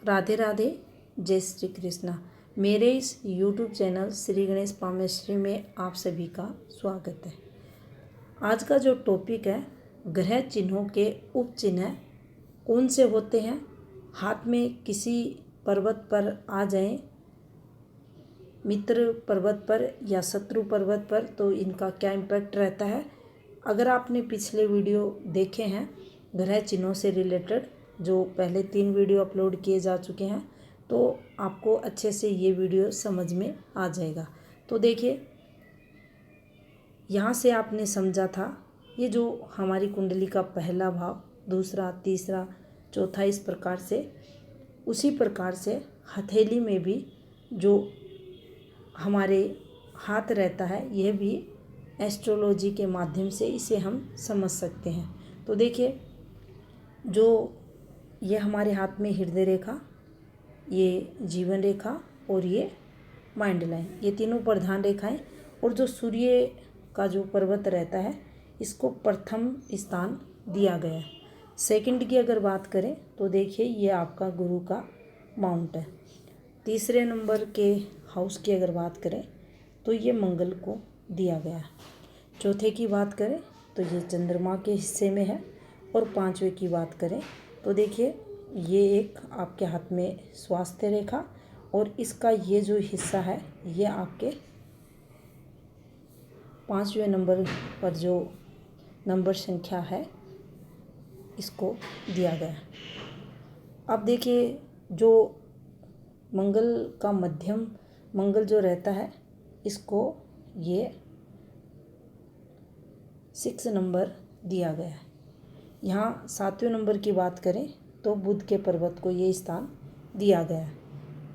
राधे राधे, जय श्री कृष्णा। मेरे इस YouTube चैनल श्री गणेश पामेश्वरी में आप सभी का स्वागत है। आज का जो टॉपिक है, ग्रह चिन्हों के उपचिन्ह कौन से होते हैं। हाथ में किसी पर्वत पर आ जाएं, मित्र पर्वत पर या शत्रु पर्वत पर, तो इनका क्या इम्पैक्ट रहता है। अगर आपने पिछले वीडियो देखे हैं ग्रह चिन्हों से रिलेटेड, जो पहले 3 वीडियो अपलोड किए जा चुके हैं, तो आपको अच्छे से ये वीडियो समझ में आ जाएगा। तो देखिए, यहाँ से आपने समझा था ये जो हमारी कुंडली का पहला भाव, दूसरा, तीसरा, चौथा, इस प्रकार से, उसी प्रकार से हथेली में भी जो हमारे हाथ रहता है, यह भी एस्ट्रोलॉजी के माध्यम से इसे हम समझ सकते हैं। तो देखिए, जो ये हमारे हाथ में हृदय रेखा, ये जीवन रेखा और ये माइंड लाइन, ये तीनों प्रधान रेखाएं, और जो सूर्य का जो पर्वत रहता है, इसको प्रथम स्थान दिया गया है। सेकंड की अगर बात करें तो देखिए, ये आपका गुरु का माउंट है। तीसरे नंबर के हाउस की अगर बात करें तो ये मंगल को दिया गया है। चौथे की बात करें तो ये चंद्रमा के हिस्से में है, और पांचवे की बात करें तो देखिए, ये एक आपके हाथ में स्वास्थ्य रेखा, और इसका ये जो हिस्सा है, ये आपके 5वें नंबर पर जो नंबर संख्या है, इसको दिया गया है। अब देखिए, जो मंगल का मध्यम मंगल जो रहता है, इसको ये 6 नंबर दिया गया है। यहाँ 7वें नंबर की बात करें तो बुध के पर्वत को ये स्थान दिया गया है।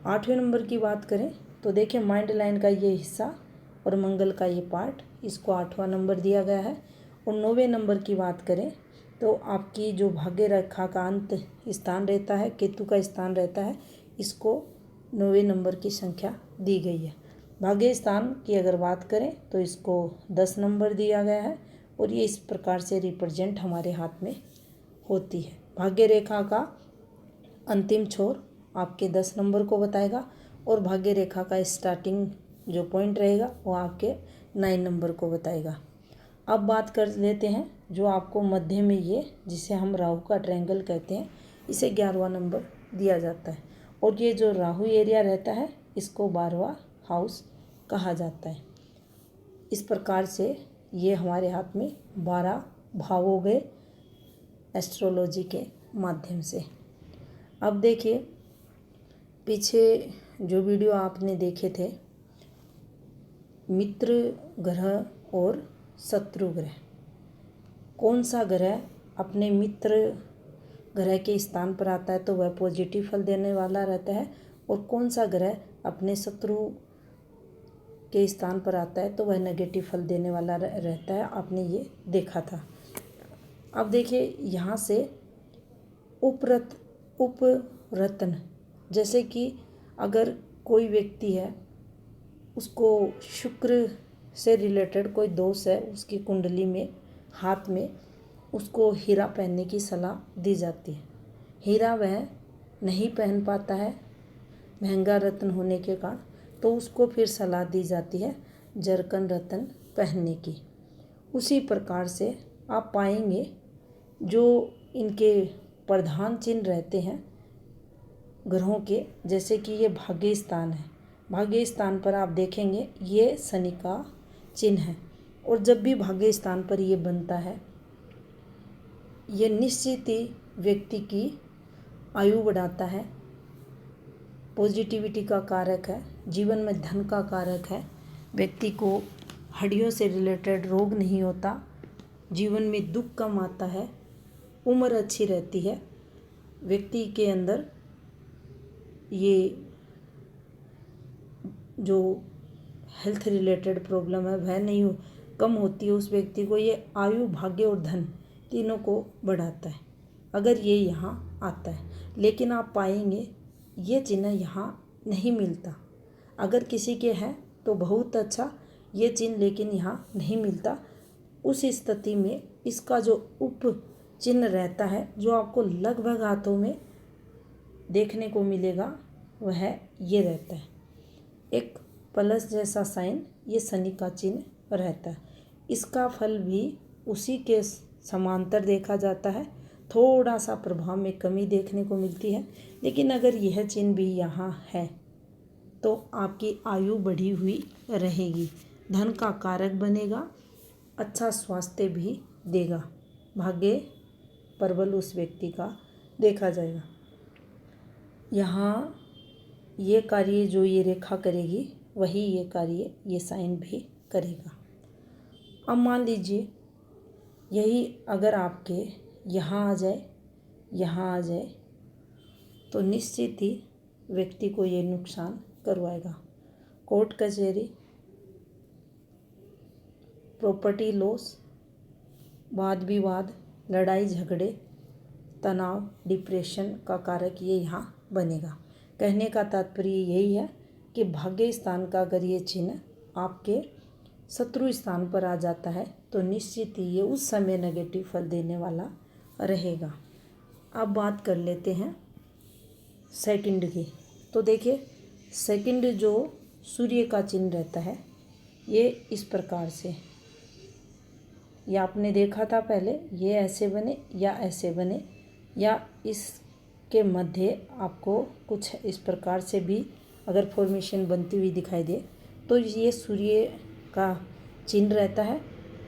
8वें नंबर की बात करें तो देखिए, माइंड लाइन का ये हिस्सा और मंगल का ये पार्ट, इसको 8वां नंबर दिया गया है। और 9वें नंबर की बात करें तो आपकी जो भाग्य रेखा का अंत स्थान रहता है, केतु का स्थान रहता है, इसको 9वें नंबर की संख्या दी गई है। भाग्य स्थान की अगर बात करें तो इसको 10 नंबर दिया गया है, और ये इस प्रकार से रिप्रेजेंट हमारे हाथ में होती है। भाग्य रेखा का अंतिम छोर आपके 10 नंबर को बताएगा, और भाग्य रेखा का स्टार्टिंग जो पॉइंट रहेगा वो आपके 9 नंबर को बताएगा। अब बात कर लेते हैं जो आपको मध्य में, ये जिसे हम राहु का ट्रायंगल कहते हैं, इसे 11वां नंबर दिया जाता है। और ये जो राहु एरिया रहता है, इसको 12वां हाउस कहा जाता है। इस प्रकार से ये हमारे हाथ में 12 भाव हो गए एस्ट्रोलॉजी के माध्यम से। अब देखिए, पीछे जो वीडियो आपने देखे थे, मित्र ग्रह और शत्रु ग्रह, कौन सा ग्रह अपने मित्र ग्रह के स्थान पर आता है तो वह पॉजिटिव फल देने वाला रहता है, और कौन सा ग्रह अपने शत्रु के स्थान पर आता है तो वह नेगेटिव फल देने वाला रहता है। आपने ये देखा था। अब देखिए, यहाँ से उपरत्न, जैसे कि अगर कोई व्यक्ति है, उसको शुक्र से रिलेटेड कोई दोष है उसकी कुंडली में, हाथ में, उसको हीरा पहनने की सलाह दी जाती है। हीरा वह नहीं पहन पाता है महंगा रत्न होने के कारण, तो उसको फिर सलाह दी जाती है जरकन रत्न पहनने की। उसी प्रकार से आप पाएंगे जो इनके प्रधान चिन्ह रहते हैं ग्रहों के, जैसे कि ये भाग्य स्थान है। भाग्य स्थान पर आप देखेंगे ये शनि का चिन्ह है, और जब भी भाग्य स्थान पर ये बनता है, ये निश्चित ही व्यक्ति की आयु बढ़ाता है, पॉजिटिविटी का कारक है, जीवन में धन का कारक है, व्यक्ति को हड्डियों से रिलेटेड रोग नहीं होता, जीवन में दुख कम आता है, उम्र अच्छी रहती है, व्यक्ति के अंदर ये जो हेल्थ रिलेटेड प्रॉब्लम है वह नहीं कम होती है। उस व्यक्ति को ये आयु, भाग्य और धन तीनों को बढ़ाता है अगर ये यहाँ आता है। लेकिन आप पाएंगे ये चिन्ह यहाँ नहीं मिलता। अगर किसी के हैं तो बहुत अच्छा ये चिन्ह, लेकिन यहाँ नहीं मिलता। उस स्थिति में इसका जो उप चिन्ह रहता है, जो आपको लगभग हाथों में देखने को मिलेगा वह ये रहता है, एक प्लस जैसा साइन, ये शनि का चिन्ह रहता है। इसका फल भी उसी के समांतर देखा जाता है, थोड़ा सा प्रभाव में कमी देखने को मिलती है, लेकिन अगर यह चिन्ह भी यहाँ है तो आपकी आयु बढ़ी हुई रहेगी, धन का कारक बनेगा, अच्छा स्वास्थ्य भी देगा, भाग्य प्रबल उस व्यक्ति का देखा जाएगा। यहाँ ये कार्य जो ये रेखा करेगी वही ये कार्य ये साइन भी करेगा। अब मान लीजिए यही अगर आपके यहाँ आ जाए, यहाँ आ जाए तो निश्चित ही व्यक्ति को ये नुकसान करवाएगा। कोर्ट कचहरी, प्रॉपर्टी लॉस, वाद विवाद, लड़ाई झगड़े, तनाव, डिप्रेशन का कारक ये यहाँ बनेगा। कहने का तात्पर्य यही है कि भाग्य स्थान का अगर ये चिन्ह आपके शत्रु स्थान पर आ जाता है तो निश्चित ही ये उस समय नेगेटिव फल देने वाला रहेगा। अब बात कर लेते हैं सेकंड की। तो देखिए सेकंड जो सूर्य का चिन्ह रहता है ये इस प्रकार से, या आपने देखा था पहले ये ऐसे बने या ऐसे बने, या इसके मध्य आपको कुछ इस प्रकार से भी अगर फॉर्मेशन बनती हुई दिखाई दे तो ये सूर्य का चिन्ह रहता है।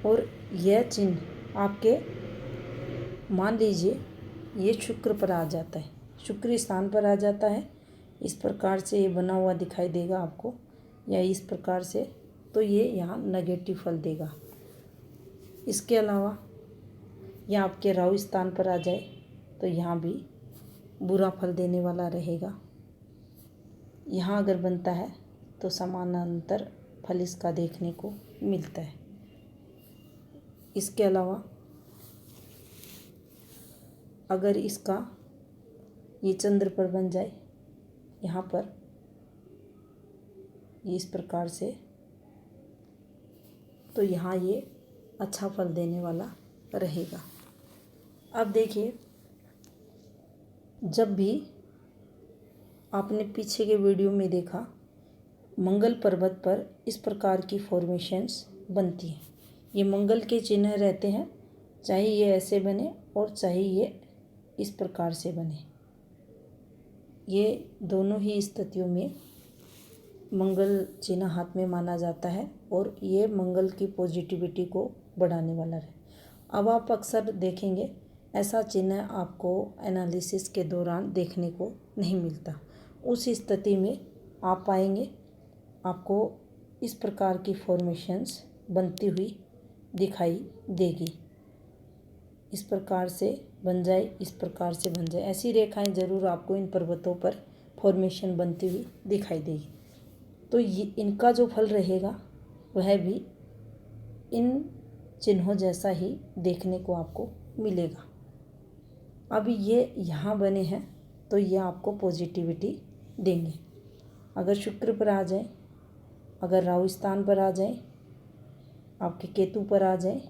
और यह चिन्ह आपके मान लीजिए ये शुक्र पर आ जाता है, शुक्र स्थान पर आ जाता है, इस प्रकार से ये बना हुआ दिखाई देगा आपको, या इस प्रकार से, तो ये यहाँ नेगेटिव फल देगा। इसके अलावा यह आपके राहु स्थान पर आ जाए तो यहाँ भी बुरा फल देने वाला रहेगा। यहाँ अगर बनता है तो समानांतर फल इसका देखने को मिलता है। इसके अलावा अगर इसका ये चंद्र पर बन जाए यहाँ पर ये इस प्रकार से, तो यहाँ ये अच्छा फल देने वाला रहेगा। अब देखिए जब भी आपने पीछे के वीडियो में देखा मंगल पर्वत पर इस प्रकार की फॉर्मेशंस बनती हैं, ये मंगल के चिन्ह रहते हैं, चाहे ये ऐसे बने और चाहे ये इस प्रकार से बने, ये दोनों ही स्थितियों में मंगल चिन्ह हाथ में माना जाता है और ये मंगल की पॉजिटिविटी को बढ़ाने वाला है। अब आप अक्सर देखेंगे ऐसा चिन्ह आपको एनालिसिस के दौरान देखने को नहीं मिलता। उस स्थिति में आप पाएंगे आपको इस प्रकार की फॉर्मेशंस बनती हुई दिखाई देगी। इस प्रकार से बन जाए, इस प्रकार से बन जाए, ऐसी रेखाएं ज़रूर आपको इन पर्वतों पर फॉर्मेशन बनती हुई दिखाई देगी। तो ये इनका जो फल रहेगा वह भी इन चिन्हों जैसा ही देखने को आपको मिलेगा। अब ये यहाँ बने हैं तो ये आपको पॉजिटिविटी देंगे। अगर शुक्र पर आ जाए, अगर राहु स्थान पर आ जाए, आपके केतु पर आ जाए,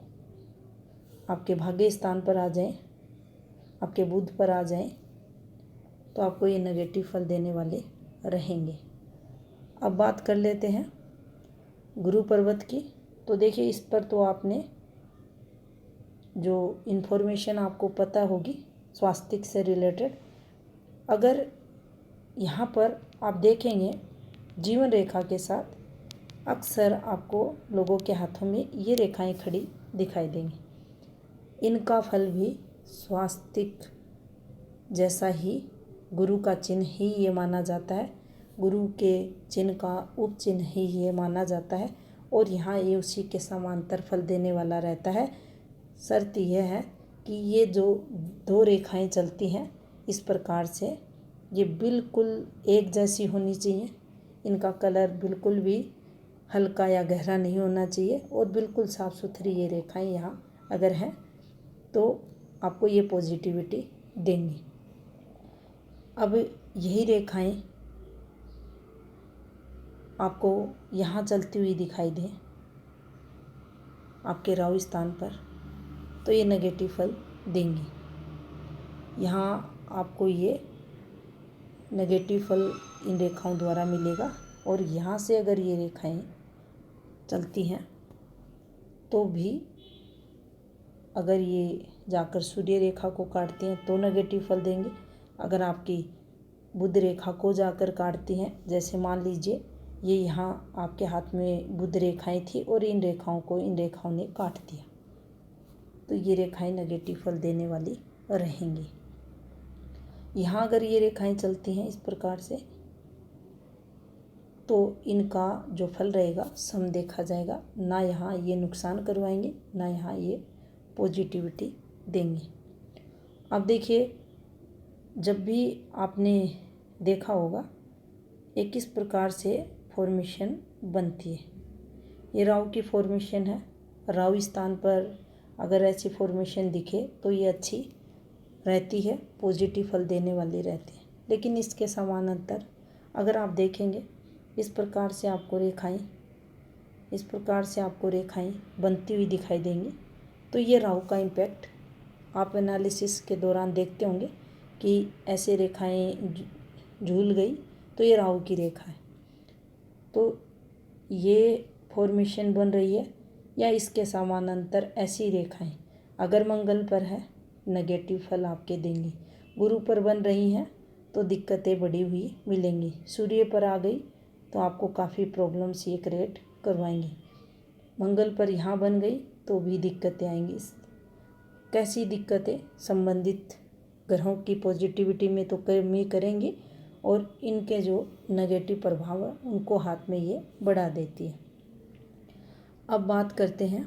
आपके भाग्य स्थान पर आ जाए, आपके बुध पर आ जाए, तो आपको ये नेगेटिव फल देने वाले रहेंगे। अब बात कर लेते हैं गुरु पर्वत की। तो देखिए इस पर तो आपने जो इन्फॉर्मेशन आपको पता होगी स्वास्थ्य से रिलेटेड। अगर यहाँ पर आप देखेंगे जीवन रेखा के साथ अक्सर आपको लोगों के हाथों में ये रेखाएं खड़ी दिखाई देंगी। इनका फल भी स्वास्थ्य जैसा ही गुरु का चिन्ह ही ये माना जाता है, गुरु के चिन्ह का उप चिन्ह ही ये माना जाता है और यहाँ ये उसी के समांतर फल देने वाला रहता है। शर्त यह है कि ये जो दो रेखाएं चलती हैं इस प्रकार से ये बिल्कुल एक जैसी होनी चाहिए, इनका कलर बिल्कुल भी हल्का या गहरा नहीं होना चाहिए और बिल्कुल साफ़ सुथरी ये रेखाएं यहाँ अगर हैं तो आपको ये पॉजिटिविटी देंगी। अब यही रेखाएं आपको यहाँ चलती हुई दिखाई दें आपके राहु स्थान पर तो ये नेगेटिव फल देंगी। यहाँ आपको ये नेगेटिव फल इन रेखाओं द्वारा मिलेगा। और यहाँ से अगर ये रेखाएं चलती हैं तो भी अगर ये जाकर सूर्य रेखा को काटती हैं तो नेगेटिव फल देंगे। अगर आपकी बुध रेखा को जाकर काटती हैं, जैसे मान लीजिए ये यहाँ आपके हाथ में बुध रेखाएं थी और इन रेखाओं ने काट दिया, तो ये रेखाएं नेगेटिव फल देने वाली रहेंगी। यहाँ अगर ये रेखाएं चलती हैं इस प्रकार से तो इनका जो फल रहेगा सम देखा जाएगा, ना यहाँ ये नुकसान करवाएंगे ना यहाँ ये पॉजिटिविटी देंगे। अब देखिए, जब भी आपने देखा होगा एक इस प्रकार से फॉर्मेशन बनती है, ये राहु की फॉर्मेशन है। राहु स्थान पर अगर ऐसी फॉर्मेशन दिखे तो ये अच्छी रहती है, पॉजिटिव फल देने वाली रहती है। लेकिन इसके समानांतर अगर आप देखेंगे इस प्रकार से आपको रेखाएं बनती हुई दिखाई देंगी, तो ये राहु का इम्पैक्ट आप एनालिसिस के दौरान देखते होंगे कि ऐसे रेखाएं झूल गई तो ये राहु की रेखा है। तो ये फॉर्मेशन बन रही है या इसके समानांतर ऐसी रेखाएं अगर मंगल पर है नेगेटिव फल आपके देंगी, गुरु पर बन रही हैं तो दिक्कतें बढ़ी हुई मिलेंगी, सूर्य पर आ गई तो आपको काफ़ी प्रॉब्लम्स ये क्रिएट करवाएंगी, मंगल पर यहाँ बन गई तो भी दिक्कतें आएंगी। कैसी दिक्कतें? संबंधित ग्रहों की पॉजिटिविटी में तो कमी करेंगी और इनके जो नेगेटिव प्रभाव है उनको हाथ में ये बढ़ा देती है। अब बात करते हैं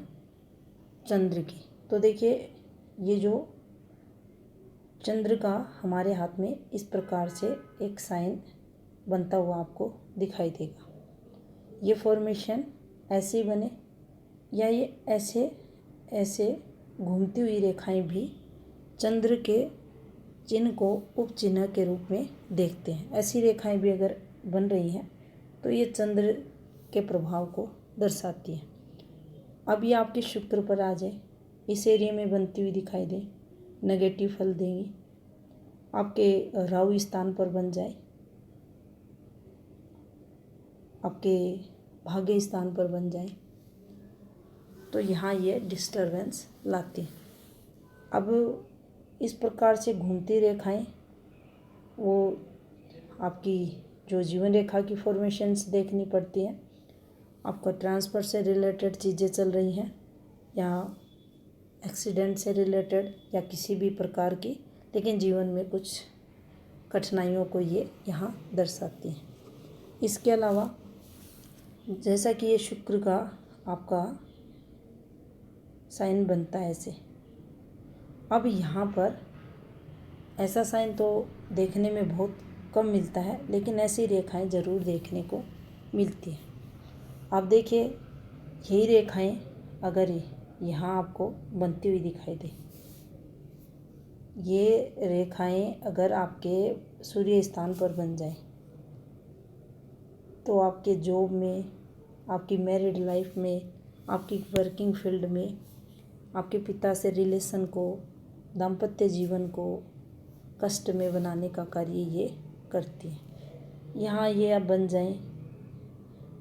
चंद्र की। तो देखिए, ये जो चंद्र का हमारे हाथ में इस प्रकार से एक साइन बनता हुआ आपको दिखाई देगा। ये फॉर्मेशन ऐसे बने या ये ऐसे घूमती हुई रेखाएं भी चंद्र के चिन्ह को उपचिन्ह के रूप में देखते हैं। ऐसी रेखाएं भी अगर बन रही हैं तो ये चंद्र के प्रभाव को दर्शाती है। अब ये आपके शुक्र पर आ जाए, इस एरिया में बनती हुई दिखाई दे, नेगेटिव फल देंगी। आपके राहु स्थान पर बन जाए, आपके भाग्य स्थान पर बन जाए तो यहाँ ये डिस्टरबेंस लाती है। अब इस प्रकार से घूमती रेखाएं वो आपकी जो जीवन रेखा की फॉर्मेशंस देखनी पड़ती हैं। आपका ट्रांसफ़र से रिलेटेड चीज़ें चल रही हैं या एक्सीडेंट से रिलेटेड या किसी भी प्रकार की, लेकिन जीवन में कुछ कठिनाइयों को ये यहाँ दर्शाती हैं। इसके अलावा जैसा कि ये शुक्र का आपका साइन बनता है ऐसे, अब यहाँ पर ऐसा साइन तो देखने में बहुत कम मिलता है, लेकिन ऐसी रेखाएं ज़रूर देखने को मिलती हैं। आप देखिए, यही रेखाएं अगर यहाँ आपको बनती हुई दिखाई दे, ये रेखाएं अगर आपके सूर्य स्थान पर बन जाए तो आपके जॉब में, आपकी मैरिड लाइफ में, आपकी वर्किंग फील्ड में, आपके पिता से रिलेशन को, दाम्पत्य जीवन को कष्ट में बनाने का कार्य ये करती है। यहाँ ये अब बन जाएं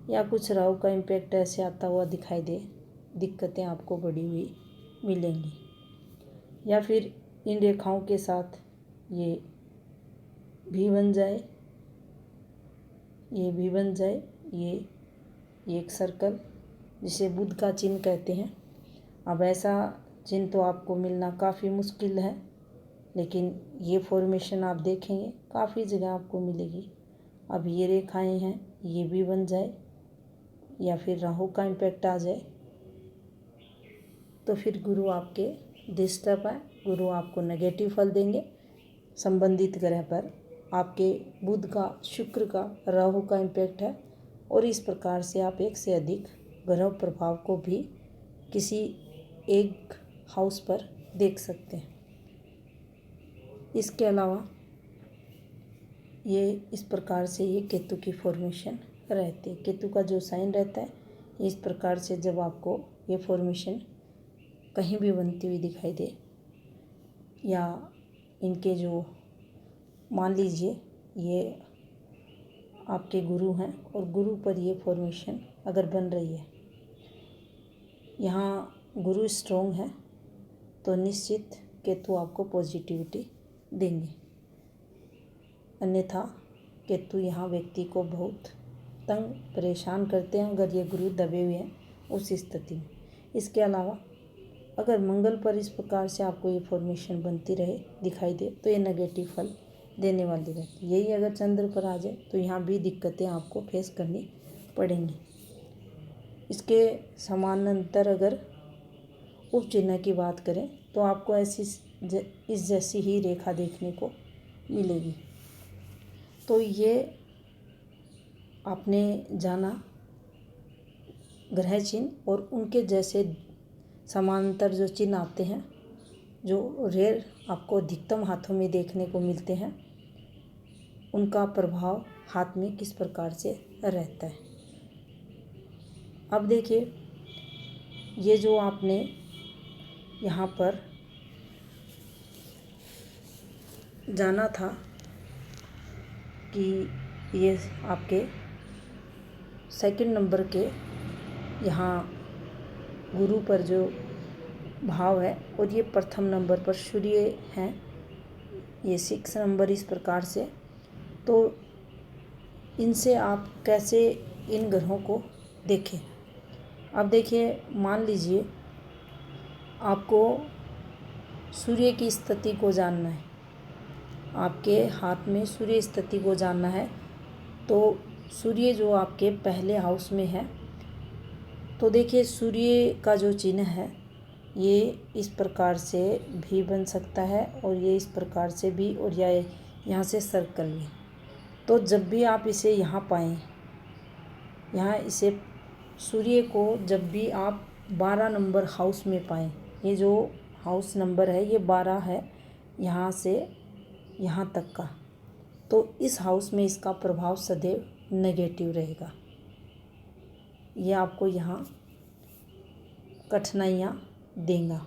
या कुछ राहु का इम्पैक्ट ऐसे आता हुआ दिखाई दे, दिक्कतें आपको बढ़ी हुई मिलेंगी। या फिर इन रेखाओं के साथ ये भी बन जाए, ये भी बन जाए, ये एक सर्कल जिसे बुध का चिन्ह कहते हैं। अब ऐसा चिन्ह तो आपको मिलना काफ़ी मुश्किल है, लेकिन ये फॉर्मेशन आप देखेंगे काफ़ी जगह आपको मिलेगी। अब ये रेखाएं हैं, ये भी बन जाए या फिर राहु का इम्पैक्ट आ जाए तो फिर गुरु आपके डिस्टर्ब है, गुरु आपको नेगेटिव फल देंगे। संबंधित ग्रह पर आपके बुध का, शुक्र का, राहु का इम्पैक्ट है और इस प्रकार से आप एक से अधिक ग्रह प्रभाव को भी किसी एक हाउस पर देख सकते हैं। इसके अलावा ये इस प्रकार से ये केतु की फॉर्मेशन रहती है। केतु का जो साइन रहता है इस प्रकार से जब आपको ये फॉर्मेशन कहीं भी बनती हुई दिखाई दे या इनके जो मान लीजिए ये आपके गुरु हैं और गुरु पर ये फॉर्मेशन अगर बन रही है, यहाँ गुरु स्ट्रॉन्ग है तो निश्चित केतु आपको पॉजिटिविटी देंगे। अन्यथा केतु यहाँ व्यक्ति को बहुत तंग परेशान करते हैं अगर ये गुरु दबे हुए हैं उस स्थिति में। इसके अलावा अगर मंगल पर इस प्रकार से आपको ये फॉर्मेशन बनती रहे दिखाई दे तो ये नेगेटिव फल देने वाली रहती है। यही अगर चंद्र पर आ जाए तो यहाँ भी दिक्कतें आपको फेस करनी पड़ेंगी। इसके समानांतर अगर उपचिन्ह की बात करें तो आपको ऐसी इस जैसी ही रेखा देखने को मिलेगी। तो ये आपने जाना ग्रह चिन्ह और उनके जैसे समांतर जो चिन्ह आते हैं, जो रेयर आपको अधिकतम हाथों में देखने को मिलते हैं, उनका प्रभाव हाथ में किस प्रकार से रहता है। अब देखिए, ये जो आपने यहाँ पर जाना था कि ये आपके सेकंड नंबर के यहाँ गुरु पर जो भाव है और ये प्रथम नंबर पर सूर्य हैं, ये 6 नंबर इस प्रकार से, तो इनसे आप कैसे इन ग्रहों को देखें। अब देखिए, मान लीजिए आपको सूर्य की स्थिति को जानना है, आपके हाथ में सूर्य स्थिति को जानना है, तो सूर्य जो आपके पहले हाउस में है, तो देखिए सूर्य का जो चिन्ह है ये इस प्रकार से भी बन सकता है और ये इस प्रकार से भी, और या यहाँ से सर्कल भी। तो जब भी आप इसे यहाँ पाएँ, यहाँ इसे सूर्य को जब भी आप 12 नंबर हाउस में पाएँ, ये जो हाउस नंबर है ये 12 है यहाँ से यहाँ तक का, तो इस हाउस में इसका प्रभाव सदैव नेगेटिव रहेगा। ये आपको यहाँ कठिनाइयाँ देगा।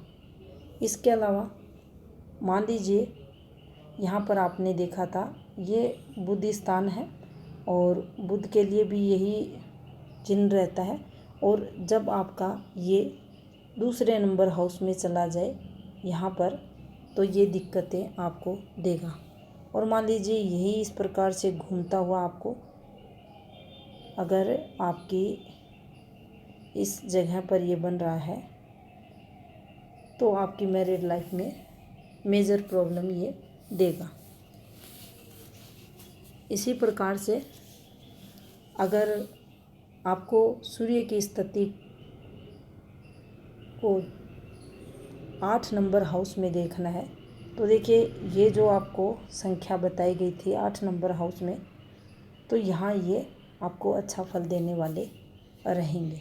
इसके अलावा मान लीजिए यहाँ पर आपने देखा था ये बुध स्थान है और बुध के लिए भी यही चिन्ह रहता है, और जब आपका ये दूसरे नंबर हाउस में चला जाए यहाँ पर तो ये दिक्कतें आपको देगा। और मान लीजिए यही इस प्रकार से घूमता हुआ आपको अगर आपकी इस जगह पर ये बन रहा है तो आपकी मैरिड लाइफ में मेजर प्रॉब्लम ये देगा। इसी प्रकार से अगर आपको सूर्य की स्थिति को 8 नंबर हाउस में देखना है, तो देखिए ये जो आपको संख्या बताई गई थी 8 नंबर हाउस में, तो यहाँ ये आपको अच्छा फल देने वाले रहेंगे।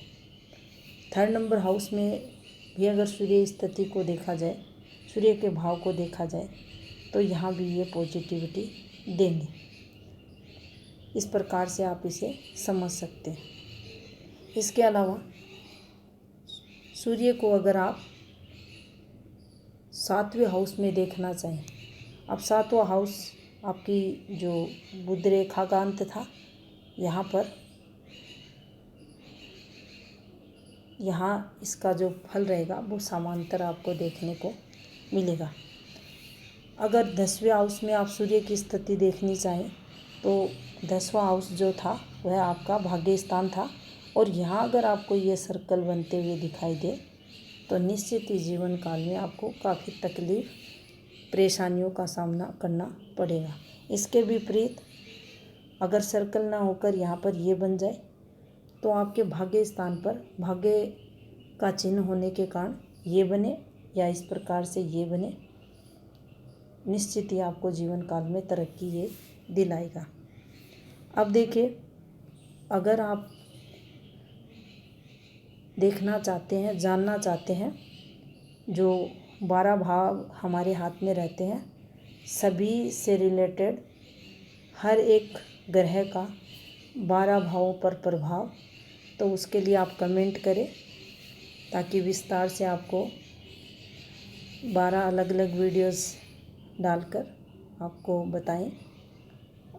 3rd नंबर हाउस में भी अगर सूर्य स्थिति को देखा जाए, सूर्य के भाव को देखा जाए, तो यहाँ भी ये पॉजिटिविटी देंगे। इस प्रकार से आप इसे समझ सकते हैं। इसके अलावा सूर्य को अगर आप 7वें हाउस में देखना चाहें, अब 7वां हाउस आपकी जो बुध रेखा का अंत था, यहाँ पर यहाँ इसका जो फल रहेगा वो समांतर आपको देखने को मिलेगा। अगर 10वें हाउस में आप सूर्य की स्थिति देखनी चाहें तो 10वां हाउस जो था वह आपका भाग्य स्थान था, और यहाँ अगर आपको ये सर्कल बनते हुए दिखाई दे तो निश्चित ही जीवन काल में आपको काफ़ी तकलीफ परेशानियों का सामना करना पड़ेगा। इसके विपरीत अगर सर्कल ना होकर यहाँ पर ये बन जाए तो आपके भाग्य स्थान पर भाग्य का चिन्ह होने के कारण ये बने या इस प्रकार से ये बने, निश्चित ही आपको जीवन काल में तरक्की ये दिलाएगा। अब देखिए, अगर आप देखना चाहते हैं, जानना चाहते हैं, जो 12 भाव हमारे हाथ में रहते हैं सभी से रिलेटेड हर एक ग्रह का 12 भावों पर प्रभाव, तो उसके लिए आप कमेंट करें ताकि विस्तार से आपको 12 अलग अलग वीडियोस डालकर आपको बताएं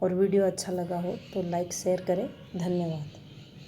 और वीडियो अच्छा लगा हो तो लाइक शेयर करें। धन्यवाद।